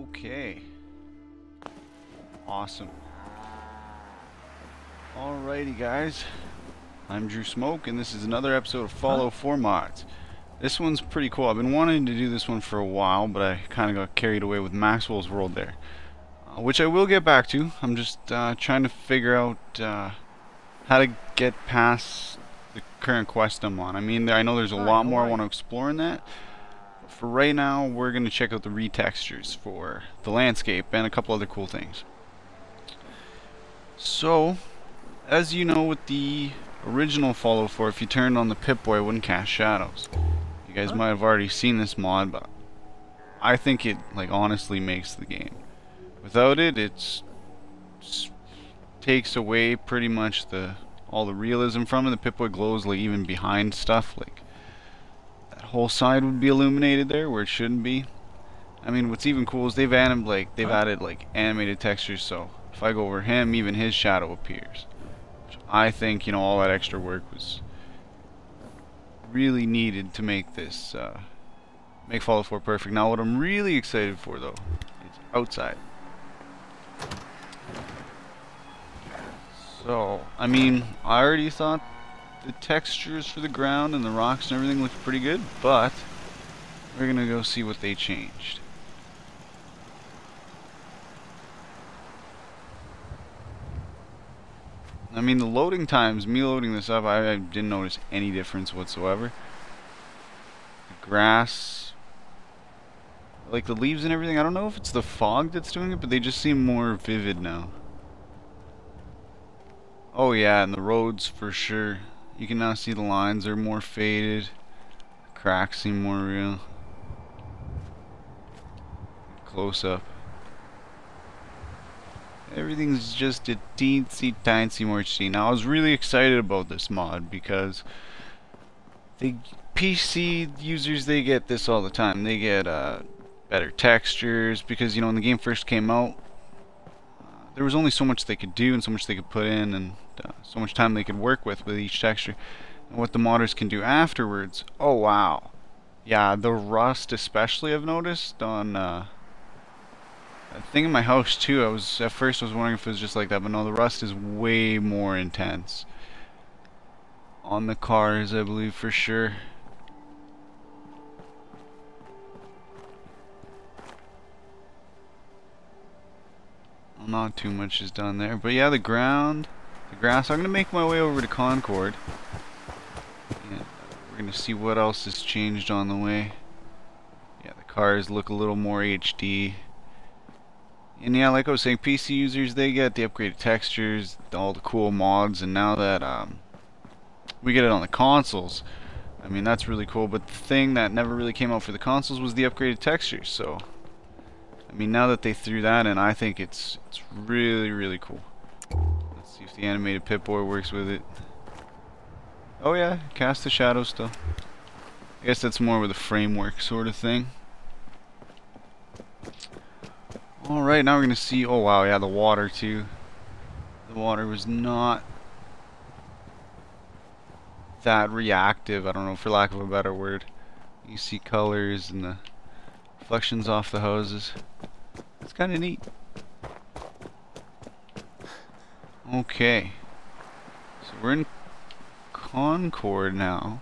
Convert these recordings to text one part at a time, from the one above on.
Okay. Awesome. Alrighty guys. I'm Drew Smoke and this is another episode of Follow 4 Mods. This one's pretty cool. I've been wanting to do this one for a while, but I kind of got carried away with Maxwell's World there. Which I will get back to. I'm just trying to figure out how to get past the current quest I'm on. I mean, I know there's a lot more I want to explore in that. For right now, we're going to check out the retextures for the landscape and a couple other cool things. So, as you know with the original Follow 4, if you turned on the Pip-Boy, it wouldn't cast shadows. You guys might have already seen this mod, but I think it honestly makes the game. Without it, it takes away pretty much all the realism from it. The Pip-Boy glows even behind stuff, that whole side would be illuminated there where it shouldn't be. I mean, what's even cool is they've added animated textures, so if I go over him, even his shadow appears. Which I think, all that extra work was really needed to make this make Fallout 4 perfect. Now, what I'm really excited for though is outside. So, I mean, I already thought the textures for the ground and the rocks and everything looked pretty good, but we're gonna go see what they changed. I mean, the loading times, me loading this up, I didn't notice any difference whatsoever. The grass, the leaves and everything, I don't know if it's the fog that's doing it, but they just seem more vivid now. Oh yeah, and the roads for sure. You can now see the lines are more faded. The cracks seem more real. Close up. Everything's just a teensy tiny more HD. Now I was really excited about this mod because the PC users, they get this all the time. They get better textures because when the game first came out, there was only so much they could do and so much they could put in and so much time they could work with each texture. And what the modders can do afterwards, oh wow. Yeah, the rust especially I've noticed on a thing in my house too. At first I was wondering if it was just like that, but no, the rust is way more intense. On the cars, I believe, for sure. Well, not too much is done there, but yeah, the ground, the grass. I'm gonna make my way over to Concord, and we're gonna see what else has changed on the way. Yeah, the cars look a little more HD. And yeah, like I was saying, PC users, they get the upgraded textures, all the cool mods, and now that we get it on the consoles, I mean, that's really cool. But the thing that never really came out for the consoles was the upgraded textures. So, I mean, now that they threw that in, I think it's really, really cool. Let's see if the animated Pip-Boy works with it. Oh yeah, cast the shadow still. I guess that's more with a framework sort of thing. Alright, now we're going to see, oh wow, yeah, the water too. The water was not that reactive, I don't know, for lack of a better word. You see colors and the reflections off the houses. It's kind of neat. Okay. So we're in Concord now.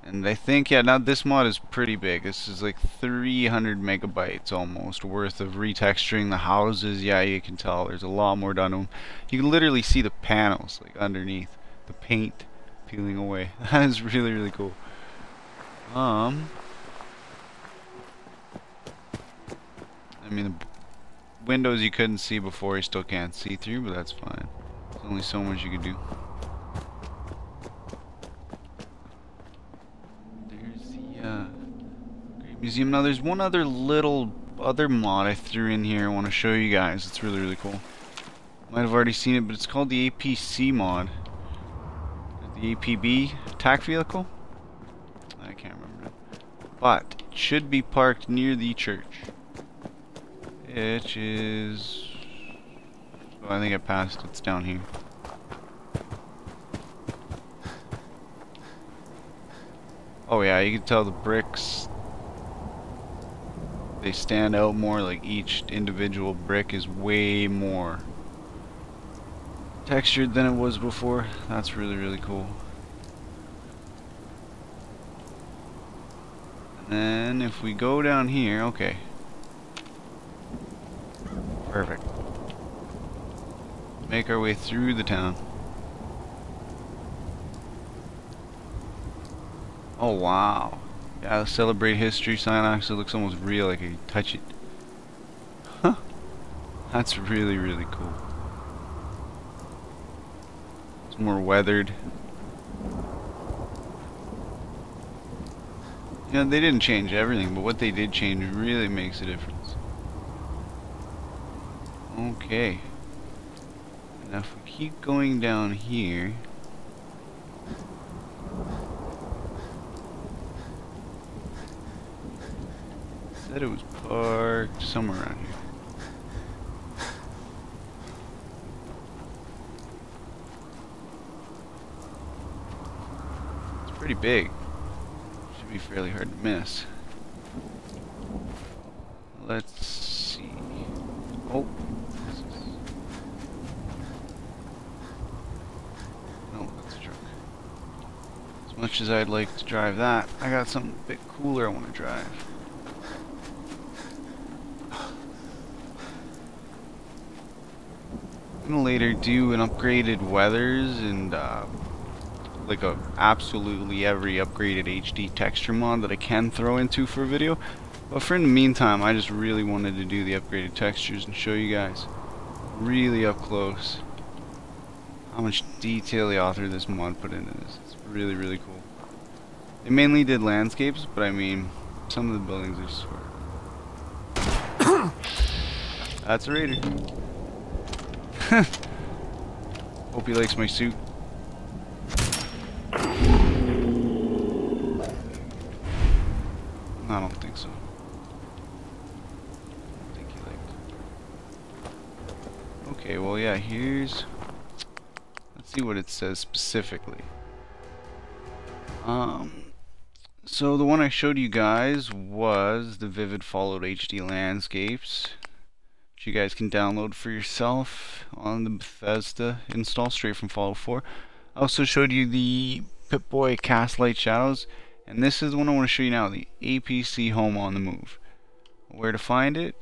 And I think, yeah, now this mod is pretty big. This is 300 megabytes almost worth of retexturing the houses. Yeah, you can tell there's a lot more done to them. You can literally see the panels underneath, the paint peeling away. That is really, really cool. I mean, the windows you couldn't see before, you still can't see through, but that's fine. There's only so much you can do. Museum. Now there's one other other mod I threw in here I want to show you guys. It's really, really cool. Might have already seen it, but it's called the APC mod. The APB attack vehicle? I can't remember. But it should be parked near the church. Which is... oh, I think I passed. It's down here. Oh yeah, you can tell the bricks they stand out more, like each individual brick is way more textured than it was before. That's really, really cool. And then if we go down here, okay. Perfect. Make our way through the town. Oh wow. Yeah, the Celebrate History sign actually looks almost real, like you touch it. Huh. That's really, really cool. It's more weathered. You know, they didn't change everything, but what they did change really makes a difference. Okay. Now if we keep going down here, said it was parked somewhere around here. It's pretty big. Should be fairly hard to miss. Let's see. Oh. No, that's a truck. As much as I'd like to drive that, I got something a bit cooler I want to drive. I'm gonna later do an upgraded weathers and like a absolutely every upgraded HD texture mod that I can throw into for a video. But for in the meantime, I just really wanted to do the upgraded textures and show you guys really up close how much detail the author of this mod put into this. It's really, really cool. They mainly did landscapes, but I mean, some of the buildings are swear. That's a raider. Hope he likes my suit. I don't think so. I think he liked. Okay, well yeah, here's... Let's see what it says specifically. So the one I showed you guys was the Vivid Followed HD Landscapes, which you guys can download for yourself on the Bethesda install straight from Fallout 4. I also showed you the Pip-Boy Cast Light Shadows, and this is the one I want to show you now, the APC Home on the Move. Where to find it?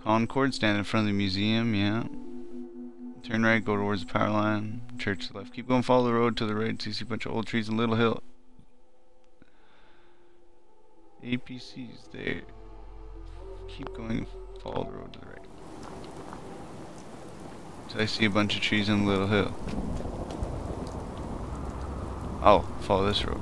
Concord, stand in front of the museum, yeah. Turn right, go towards the power line, church to the left. Keep going, follow the road to the right so you see a bunch of old trees and Little Hill. APC's there. Keep going, follow the road to the right. So I see a bunch of trees in Little Hill. Oh, follow this road.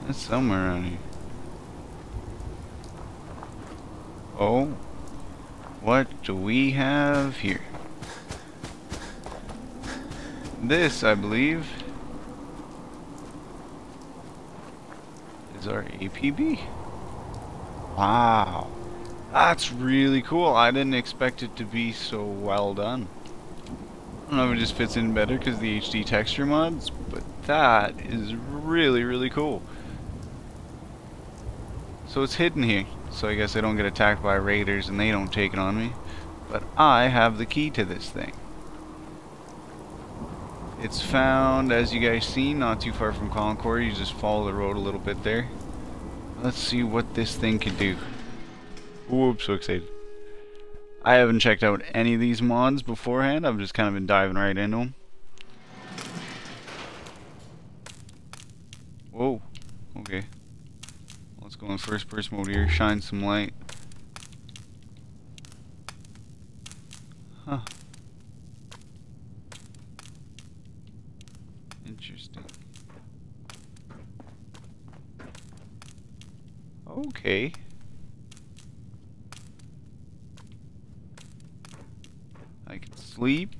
That's somewhere around here. Oh, what do we have here? This, I believe, is our APB. Wow, that's really cool. I didn't expect it to be so well done. I don't know if it just fits in better because of the HD texture mods, but that is really, really cool. So it's hidden here, so I guess I don't get attacked by raiders and they don't take it on me. But I have the key to this thing. It's found, as you guys see, not too far from Concord. You just follow the road a little bit there. Let's see what this thing can do. Ooh, I'm so excited. I haven't checked out any of these mods beforehand. I've just kind of been diving right into them. Whoa. Okay. Let's go in first person mode here. Shine some light. Huh. Interesting. Okay. I can sleep.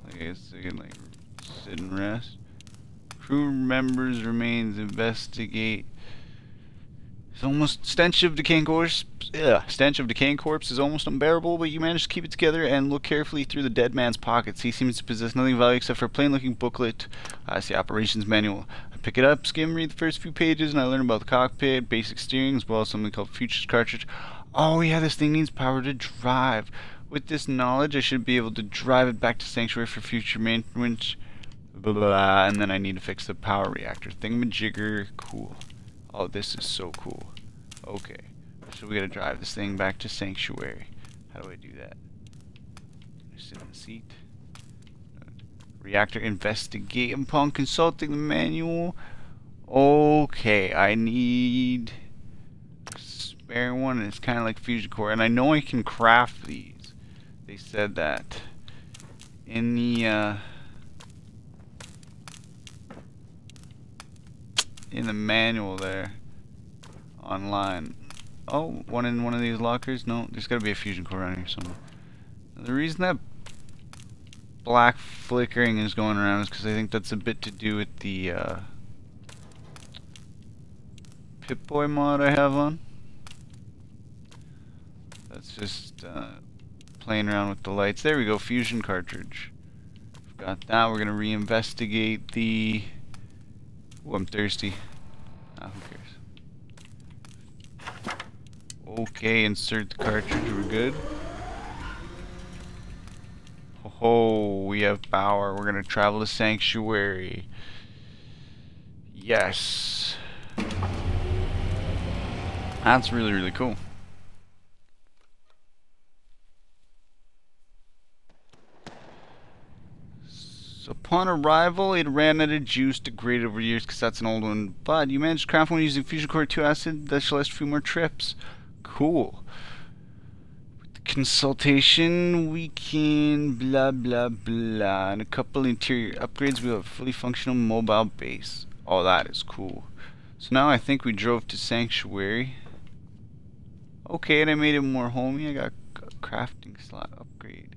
I guess I can like sit and rest. Crew members remains. Investigate. It's almost stench of decaying corpse. Stench of decaying corpse is almost unbearable, but you manage to keep it together and look carefully through the dead man's pockets. He seems to possess nothing of value except for a plain-looking booklet. It's the operations manual. I pick it up, skim, read the first few pages, and I learn about the cockpit, basic steering, as well as something called futures cartridge. Oh yeah, this thing needs power to drive. With this knowledge, I should be able to drive it back to Sanctuary for future maintenance. Blah, blah, blah, and then I need to fix the power reactor. Thingamajigger. Cool. Oh, this is so cool. Okay. So we gotta drive this thing back to Sanctuary. How do I do that? Sit in the seat. Reactor investigate. Upon consulting the manual. Okay, I need a spare one, and it's kind of like fusion core. And I know I can craft these. They said that in the manual there online. Oh, one in one of these lockers? No, there's gotta be a fusion core around here somewhere. The reason that black flickering is going around is because I think that's a bit to do with the Pip-Boy mod I have on. That's just playing around with the lights. There we go, fusion cartridge. Got that. We're gonna reinvestigate the... Ooh, I'm thirsty. Who cares? Okay, insert the cartridge. We're good. Oh, we have power. We're gonna travel to Sanctuary. Yes. That's really, really cool. Upon arrival, it ran out of juice, degraded over years because that's an old one. But you managed to craft one using Fusion Core 2 acid that shall last a few more trips. Cool. With the consultation, we can blah blah blah. And a couple interior upgrades. We have a fully functional mobile base. Oh, that is cool. So now I think we drove to Sanctuary. Okay, and I made it more homey. I got a crafting slot upgrade.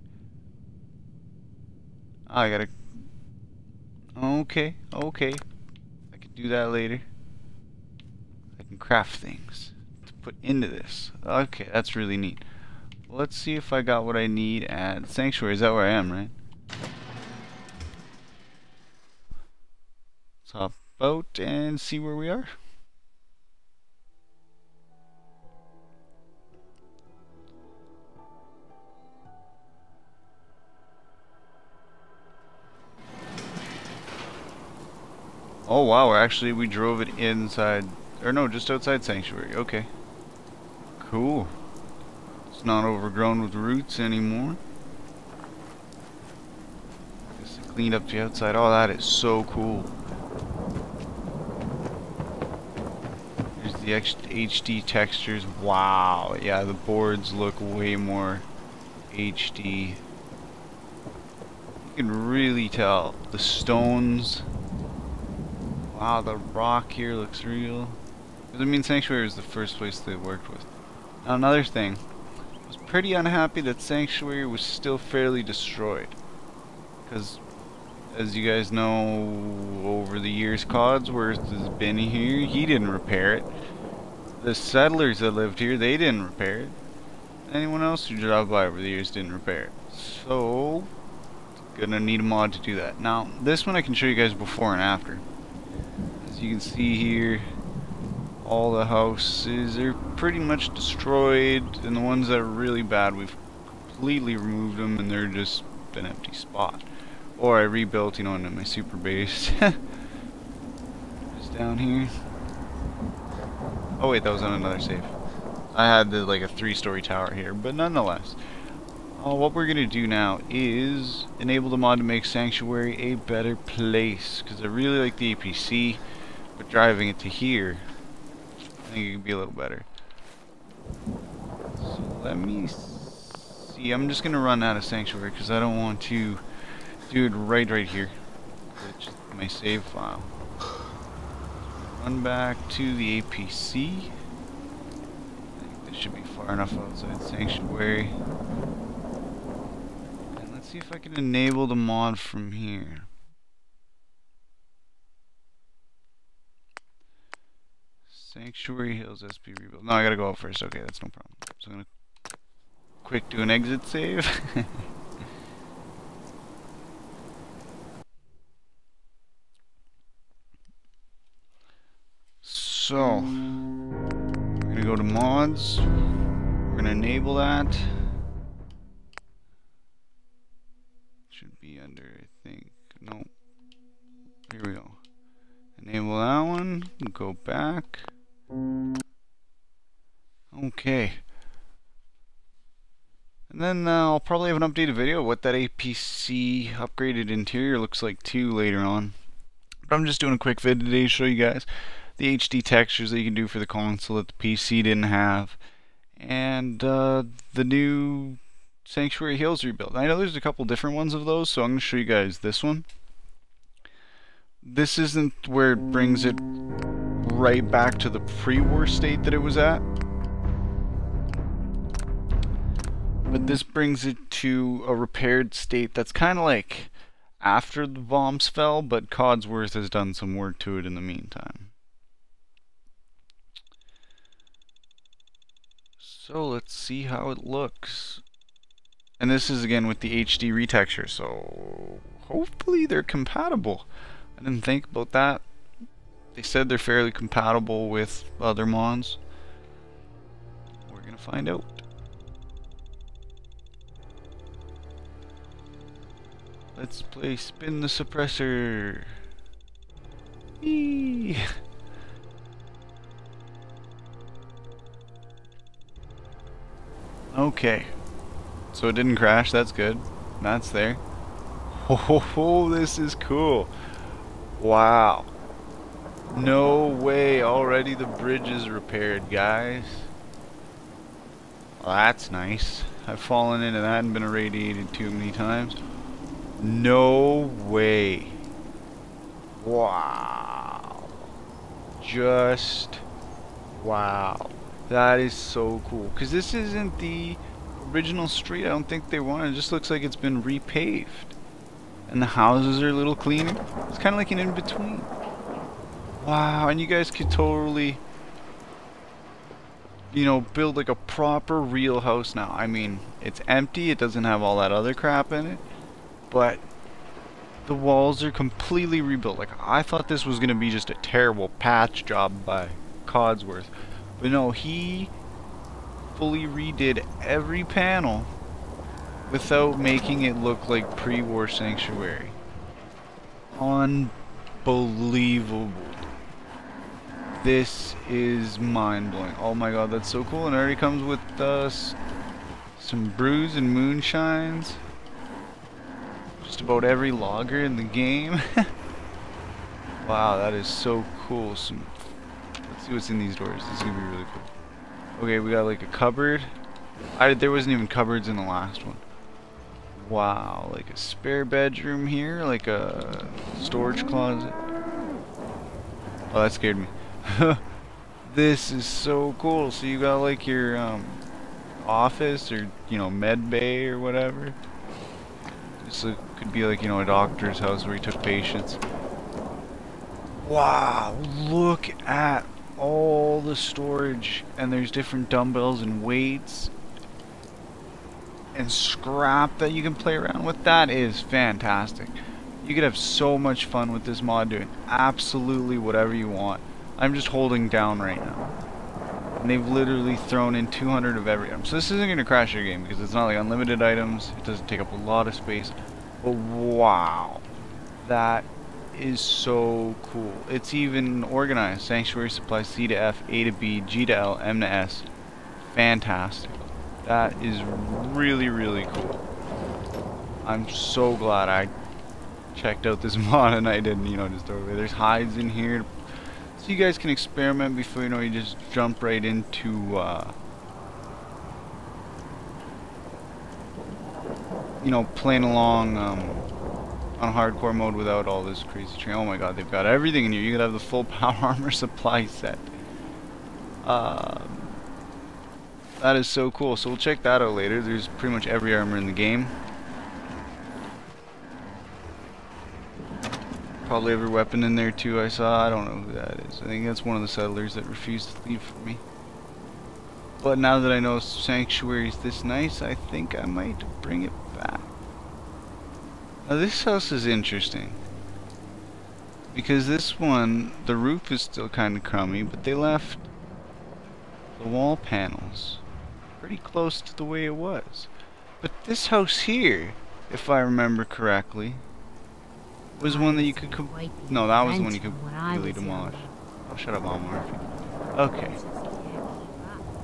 Oh, I gotta... Okay, okay. I can do that later. I can craft things to put into this. Okay, that's really neat. Let's see if I got what I need at Sanctuary. Is that where I am, right? Let's hop out and see where we are. Oh wow, we drove it inside, or no, just outside Sanctuary. Okay. Cool. It's not overgrown with roots anymore. Just cleaned up the outside. Oh, that is so cool. Here's the HD textures. Wow. Yeah, the boards look way more HD. You can really tell. The stones. Wow, the rock here looks real. I mean, Sanctuary was the first place they worked with. Now, another thing. I was pretty unhappy that Sanctuary was still fairly destroyed. Because, as you guys know, over the years, Codsworth has been here. He didn't repair it. The settlers that lived here, they didn't repair it. Anyone else who dropped by over the years didn't repair it. So, gonna need a mod to do that. Now, this one I can show you guys before and after. As you can see here, all the houses are pretty much destroyed, and the ones that are really bad, we've completely removed them, and they're just an empty spot. Or I rebuilt, you know, into my super base. Just down here. Oh wait, that was on another save. I had like a 3-story tower here, but nonetheless. What we're gonna do now is enable the mod to make Sanctuary a better place, because I really like the APC, but driving it to here, I think it could be a little better. So let me see. I'm just gonna run out of Sanctuary because I don't want to do it right here, which is my save file. Run back to the APC. I think this should be far enough outside Sanctuary. And let's see if I can enable the mod from here. Sanctuary Hills SP rebuild. No, I gotta go out first. Okay, that's no problem. So I'm gonna quick do an exit save. So we're gonna go to mods. We're gonna enable that. Should be under, I think. No. Here we go. Enable that one. Go back. Okay. And then I'll probably have an updated video of what that APC upgraded interior looks like too later on. But I'm just doing a quick vid today to show you guys the HD textures that you can do for the console that the PC didn't have. And the new Sanctuary Hills rebuild. I know there's a couple different ones of those, so I'm going to show you guys this one. This isn't where it brings it right back to the pre-war state that it was at. But this brings it to a repaired state that's kind of like after the bombs fell, but Codsworth has done some work to it in the meantime. So let's see how it looks. And this is again with the HD retexture, so hopefully they're compatible. I didn't think about that. They said they're fairly compatible with other mods. We're gonna find out. Let's play Spin the Suppressor. Eee. Okay. So it didn't crash, that's good. That's there. Oh, this is cool. Wow. No way, already the bridge is repaired, guys. Well, that's nice. I've fallen into that and been irradiated too many times. No way. Wow. Just wow. That is so cool. Because this isn't the original street. I don't think they want it. It just looks like it's been repaved. And the houses are a little cleaner. It's kind of like an in-between. Wow. And you guys could totally, you know, build like a proper real house now. I mean, it's empty. It doesn't have all that other crap in it. But the walls are completely rebuilt. Like, I thought this was going to be just a terrible patch job by Codsworth. But no, he fully redid every panel without making it look like pre-war Sanctuary. Unbelievable. This is mind-blowing. Oh my god, that's so cool. And it already comes with some brews and moonshines. Just about every logger in the game. Wow, that is so cool. Let's see what's in these doors. This is gonna be really cool. Okay, we got like a cupboard. There wasn't even cupboards in the last one. Wow, like a spare bedroom here, like a storage closet. Oh, that scared me. This is so cool. So you got like your office or, you know, med bay or whatever. This could be like, you know, a doctor's house where he took patients. Wow, look at all the storage, and there's different dumbbells and weights and scrap that you can play around with. That is fantastic. You could have so much fun with this mod doing absolutely whatever you want. I'm just holding down right now. And they've literally thrown in 200 of every item. So this isn't going to crash your game because it's not like unlimited items. It doesn't take up a lot of space. But wow. That is so cool. It's even organized. Sanctuary supply C to F, A to B, G to L, M to S. Fantastic. That is really, really cool. I'm so glad I checked out this mod and I didn't, you know, just throw it away. There's hides in here. So you guys can experiment before, you know, you just jump right into you know, playing along on hardcore mode without all this crazy training. Oh my god, they've got everything in here. You could have the full power armor supply set. That is so cool. So we'll check that out later. There's pretty much every armor in the game. Probably every weapon in there too I saw. I don't know who that is. I think that's one of the settlers that refused to leave for me. But now that I know Sanctuary is this nice, I think I might bring it back. Now this house is interesting. Because this one, the roof is still kind of crummy, but they left the wall panels pretty close to the way it was. But this house here, if I remember correctly, was one that you could no, that was the one you could really demolish. Oh, shut up, Mom Murphy. Okay.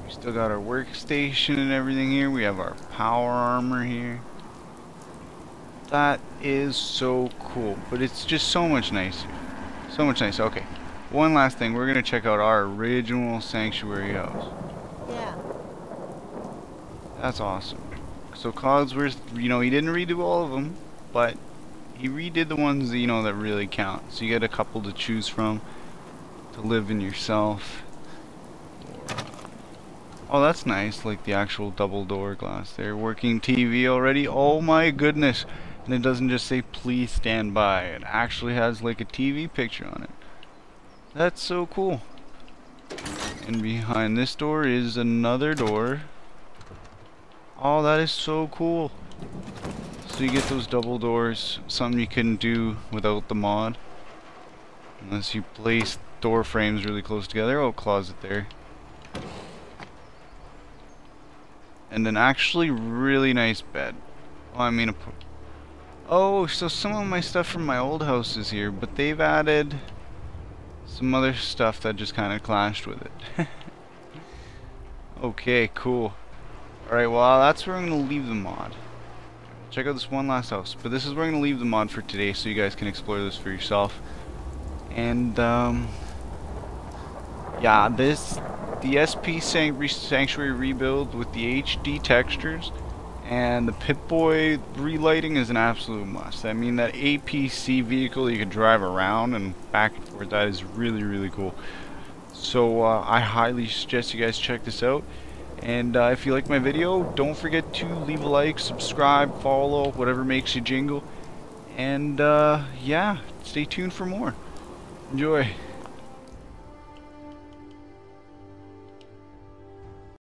We still got our workstation and everything here. We have our power armor here. That is so cool, but it's just so much nicer. So much nicer. Okay. One last thing. We're going to check out our original Sanctuary house. Yeah. That's awesome. So Cogsworth, you know, he didn't redo all of them, but he redid the ones that, you know, that really count. So you get a couple to choose from to live in yourself. Oh, that's nice, like the actual double door glass there. Working TV already. Oh my goodness. And it doesn't just say please stand by. It actually has like a TV picture on it. That's so cool. And behind this door is another door. Oh, that is so cool. So you get those double doors, something you couldn't do without the mod. Unless you place door frames really close together. Oh, closet there. And an actually really nice bed. Oh, I mean, oh, so some of my stuff from my old house is here, but they've added some other stuff that just kind of clashed with it. Okay, cool. Alright, well, that's where I'm going to leave the mod. Check out this one last house. But this is where I'm going to leave the mod for today, so you guys can explore this for yourself. And, yeah, the SP Sanctuary rebuild with the HD textures and the Pip-Boy relighting is an absolute must. I mean, that APC vehicle you can drive around and back and forth, that is really, really cool. So, I highly suggest you guys check this out. And if you like my video, don't forget to leave a like, subscribe, follow, whatever makes you jingle. And, yeah, stay tuned for more. Enjoy.